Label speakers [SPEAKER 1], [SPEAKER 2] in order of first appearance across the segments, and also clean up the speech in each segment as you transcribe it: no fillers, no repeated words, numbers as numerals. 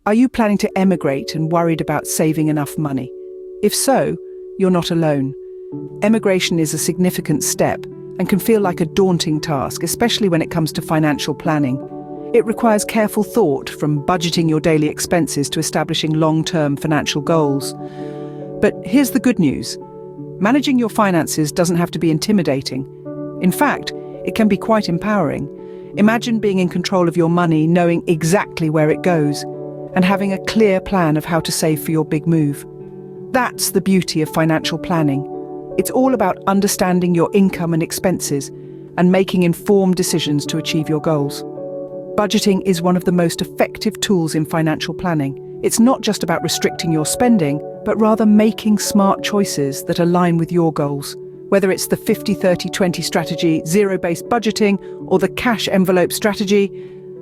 [SPEAKER 1] Are you planning to emigrate and worried about saving enough money? If so, you're not alone. Emigration is a significant step and can feel like a daunting task, especially when it comes to financial planning. It requires careful thought, from budgeting your daily expenses to establishing long-term financial goals. But here's the good news. Managing your finances doesn't have to be intimidating. In fact, it can be quite empowering. Imagine being in control of your money, knowing exactly where it goes, and having a clear plan of how to save for your big move. That's the beauty of financial planning. It's all about understanding your income and expenses and making informed decisions to achieve your goals. Budgeting is one of the most effective tools in financial planning. It's not just about restricting your spending, but rather making smart choices that align with your goals. Whether it's the 50-30-20 strategy, zero-based budgeting, or the cash envelope strategy,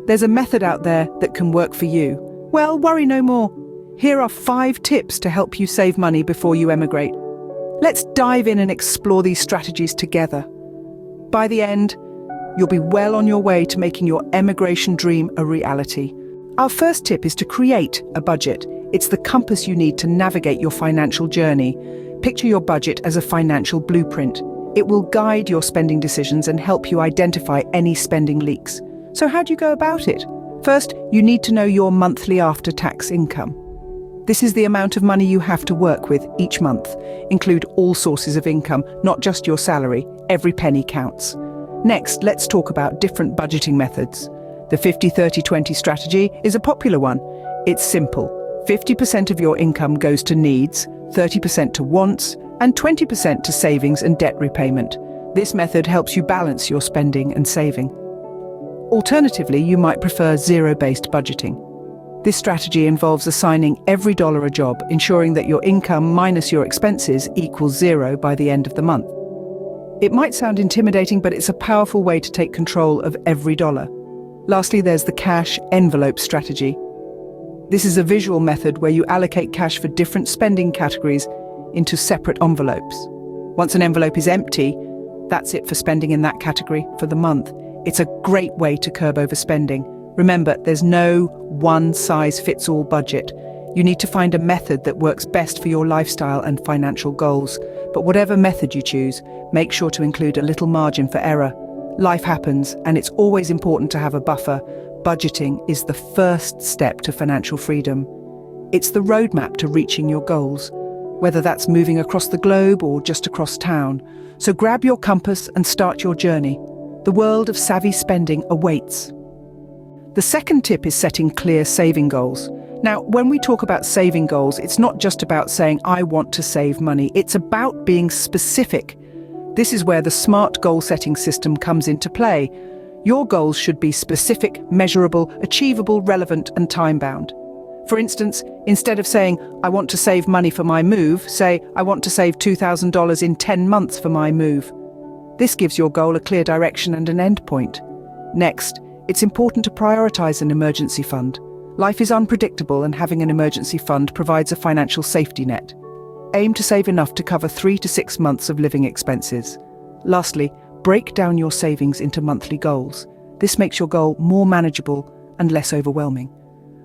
[SPEAKER 1] there's a method out there that can work for you. Well, worry no more. Here are 5 tips to help you save money before you emigrate. Let's dive in and explore these strategies together. By the end, you'll be well on your way to making your emigration dream a reality. Our first tip is to create a budget. It's the compass you need to navigate your financial journey. Picture your budget as a financial blueprint. It will guide your spending decisions and help you identify any spending leaks. So how do you go about it? First, you need to know your monthly after-tax income. This is the amount of money you have to work with each month. Include all sources of income, not just your salary. Every penny counts. Next, let's talk about different budgeting methods. The 50-30-20 strategy is a popular one. It's simple. 50% of your income goes to needs, 30% to wants, and 20% to savings and debt repayment. This method helps you balance your spending and saving. Alternatively, you might prefer zero-based budgeting. This strategy involves assigning every dollar a job, ensuring that your income minus your expenses equals zero by the end of the month. It might sound intimidating, but it's a powerful way to take control of every dollar. Lastly, there's the cash envelope strategy. This is a visual method where you allocate cash for different spending categories into separate envelopes. Once an envelope is empty, that's it for spending in that category for the month. It's a great way to curb overspending. Remember, there's no one-size-fits-all budget. You need to find a method that works best for your lifestyle and financial goals. But whatever method you choose, make sure to include a little margin for error. Life happens, and it's always important to have a buffer. Budgeting is the first step to financial freedom. It's the roadmap to reaching your goals, whether that's moving across the globe or just across town. So grab your compass and start your journey. The world of savvy spending awaits. The second tip is setting clear saving goals. Now, when we talk about saving goals, it's not just about saying, I want to save money. It's about being specific. This is where the SMART goal-setting system comes into play. Your goals should be specific, measurable, achievable, relevant, and time-bound. For instance, instead of saying, I want to save money for my move, say, I want to save $2,000 in 10 months for my move. This gives your goal a clear direction and an end point. Next, it's important to prioritize an emergency fund. Life is unpredictable, and having an emergency fund provides a financial safety net. Aim to save enough to cover 3 to 6 months of living expenses. Lastly, break down your savings into monthly goals. This makes your goal more manageable and less overwhelming.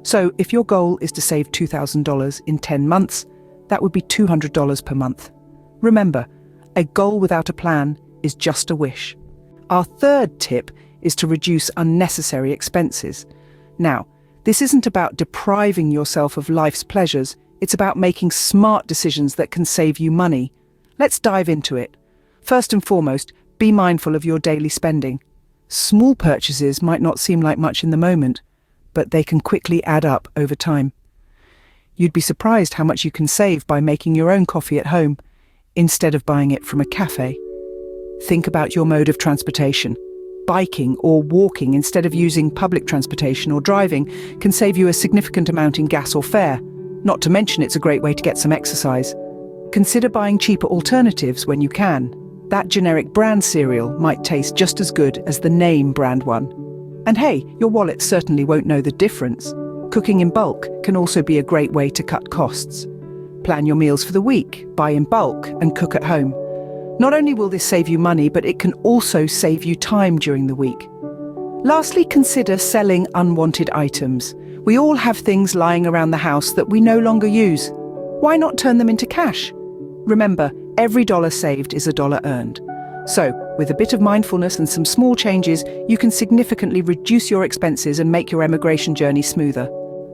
[SPEAKER 1] So, if your goal is to save $2,000 in 10 months, that would be $200 per month. Remember, a goal without a plan is just a wish. Our third tip is to reduce unnecessary expenses. Now, this isn't about depriving yourself of life's pleasures, it's about making smart decisions that can save you money. Let's dive into it. First and foremost, be mindful of your daily spending. Small purchases might not seem like much in the moment, but they can quickly add up over time. You'd be surprised how much you can save by making your own coffee at home, instead of buying it from a cafe. Think about your mode of transportation. Biking or walking instead of using public transportation or driving can save you a significant amount in gas or fare. Not to mention, it's a great way to get some exercise. Consider buying cheaper alternatives when you can. That generic brand cereal might taste just as good as the name brand one. And hey, your wallet certainly won't know the difference. Cooking in bulk can also be a great way to cut costs. Plan your meals for the week, buy in bulk, and cook at home. Not only will this save you money, but it can also save you time during the week. Lastly, consider selling unwanted items. We all have things lying around the house that we no longer use. Why not turn them into cash? Remember, every dollar saved is a dollar earned. So, with a bit of mindfulness and some small changes, you can significantly reduce your expenses and make your emigration journey smoother.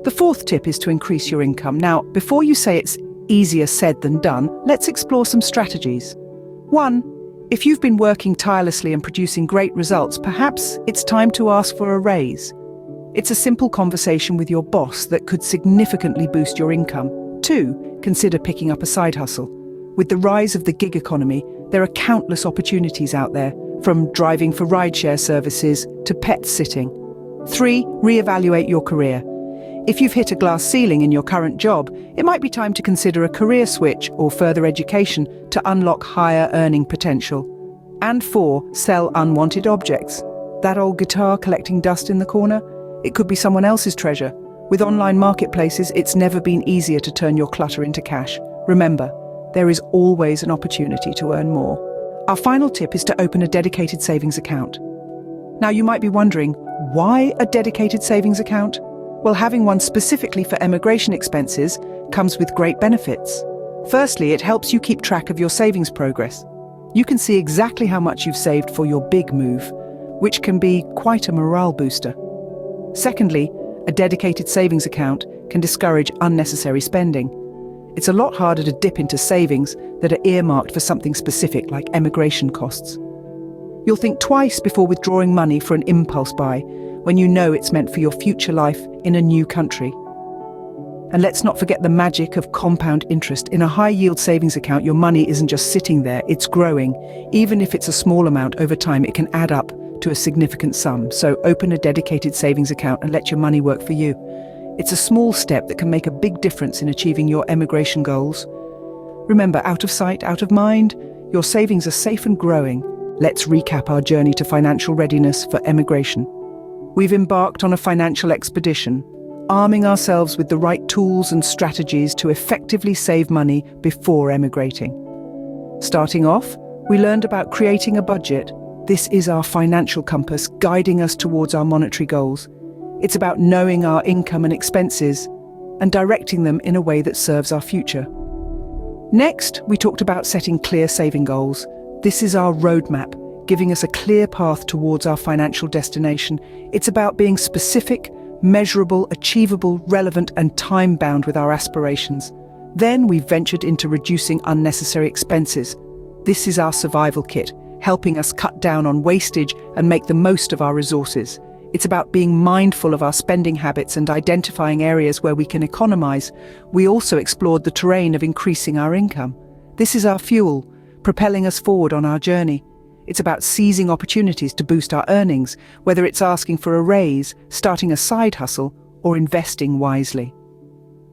[SPEAKER 1] The fourth tip is to increase your income. Now, before you say it's easier said than done, let's explore some strategies. 1. If you've been working tirelessly and producing great results, perhaps it's time to ask for a raise. It's a simple conversation with your boss that could significantly boost your income. 2. Consider picking up a side hustle. With the rise of the gig economy, there are countless opportunities out there, from driving for rideshare services to pet sitting. 3. Reevaluate your career. If you've hit a glass ceiling in your current job, it might be time to consider a career switch or further education to unlock higher earning potential. And 4. Sell unwanted objects. That old guitar collecting dust in the corner? It could be someone else's treasure. With online marketplaces, it's never been easier to turn your clutter into cash. Remember, there is always an opportunity to earn more. Our final tip is to open a dedicated savings account. Now you might be wondering, why a dedicated savings account? Well, having one specifically for emigration expenses comes with great benefits. Firstly, it helps you keep track of your savings progress. You can see exactly how much you've saved for your big move, which can be quite a morale booster. Secondly, a dedicated savings account can discourage unnecessary spending. It's a lot harder to dip into savings that are earmarked for something specific like emigration costs. You'll think twice before withdrawing money for an impulse buy when you know it's meant for your future life in a new country. And let's not forget the magic of compound interest. In a high-yield savings account, your money isn't just sitting there, it's growing. Even if it's a small amount, over time it can add up to a significant sum. So open a dedicated savings account and let your money work for you. It's a small step that can make a big difference in achieving your emigration goals. Remember, out of sight, out of mind, your savings are safe and growing. Let's recap our journey to financial readiness for emigration. We've embarked on a financial expedition, arming ourselves with the right tools and strategies to effectively save money before emigrating. Starting off, we learned about creating a budget. This is our financial compass guiding us towards our monetary goals. It's about knowing our income and expenses and directing them in a way that serves our future. Next, we talked about setting clear saving goals. This is our roadmap, giving us a clear path towards our financial destination. It's about being specific, measurable, achievable, relevant, and time-bound with our aspirations. Then we ventured into reducing unnecessary expenses. This is our survival kit, helping us cut down on wastage and make the most of our resources. It's about being mindful of our spending habits and identifying areas where we can economize. We also explored the terrain of increasing our income. This is our fuel, propelling us forward on our journey. It's about seizing opportunities to boost our earnings, whether it's asking for a raise, starting a side hustle, or investing wisely.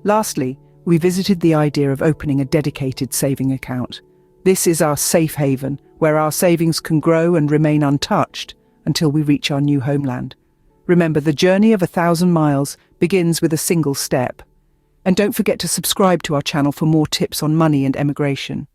[SPEAKER 1] Lastly, we visited the idea of opening a dedicated saving account. This is our safe haven, where our savings can grow and remain untouched until we reach our new homeland. Remember, the journey of 1,000 miles begins with a single step. And don't forget to subscribe to our channel for more tips on money and emigration.